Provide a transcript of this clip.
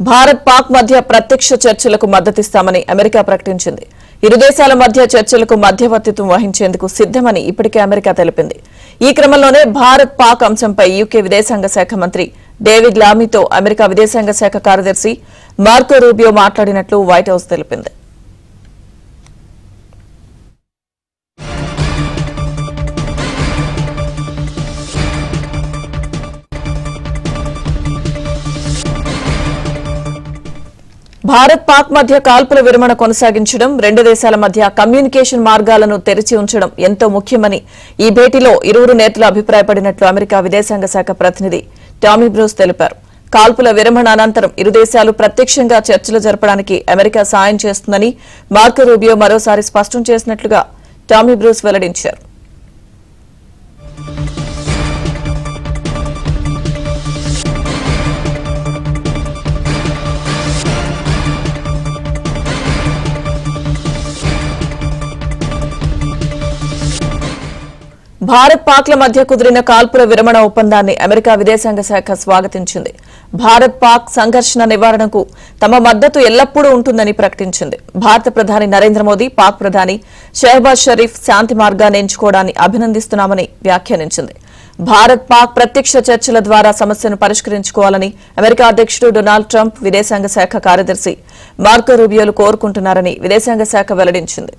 భారత్ పాక్ మధ్య ప్రత్యక్ష చర్చలకు మద్దతిస్తామని అమెరికా ప్రకటించింది. ఇరు దేశాల మధ్య చర్చలకు మధ్యవర్తిత్వం వహించేందుకు సిద్దమని ఇప్పటికే అమెరికా తెలిపింది. ఈ క్రమంలోనే భారత్ పాక్ అంశంపై యూకే విదేశాంగ శాఖ మంత్రి డేవిడ్ లామీతో అమెరికా విదేశాంగ శాఖ కార్యదర్శి మార్కో రూబియో మాట్లాడినట్లు వైట్ హౌస్ తెలిపింది. భారత్ పాక్ మధ్య కాల్పుల విరమణ కొనసాగించడం, రెండు దేశాల మధ్య కమ్యూనికేషన్ మార్గాలను తెరిచి ఉంచడం ఎంతో ముఖ్యమని ఈ భేటీలో ఇరువురు నేతలు అభిప్రాయపడినట్లు అమెరికా విదేశాంగ శాఖ ప్రతినిధి టామీ బ్రూస్ తెలిపారు. కాల్పుల విరమణ అనంతరం ఇరు దేశాలు ప్రత్యక్షంగా చర్చలు జరపడానికి అమెరికా సాయం చేస్తుందని మార్కో రూబియో మరోసారి స్పష్టం చేసినట్లుగా టామీ బ్రూస్ వెల్లడించారు. భారత్ పాక్ల మధ్య కుదిరిన కాల్పుల విరమణ ఒప్పందాన్ని అమెరికా విదేశాంగ శాఖ స్వాగతించింది. భారత్ పాక్ సంఘర్షణ నివారణకు తమ మద్దతు ఎల్లప్పుడూ ఉంటుందని ప్రకటించింది. భారత ప్రధాని నరేంద్ర మోదీ, పాక్ ప్రధాని షెహబాజ్ షరీఫ్ శాంతి మార్గాన్ని ఎంచుకోవడాన్ని అభినందిస్తున్నామని వ్యాఖ్యానించింది. భారత్ పాక్ ప్రత్యక్ష చర్చల ద్వారా సమస్యను పరిష్కరించుకోవాలని అమెరికా అధ్యక్షుడు డొనాల్డ్ ట్రంప్, విదేశాంగ శాఖ కార్యదర్శి మార్కో రూబియోలు కోరుకుంటున్నారని విదేశాంగ శాఖ వెల్లడించింది.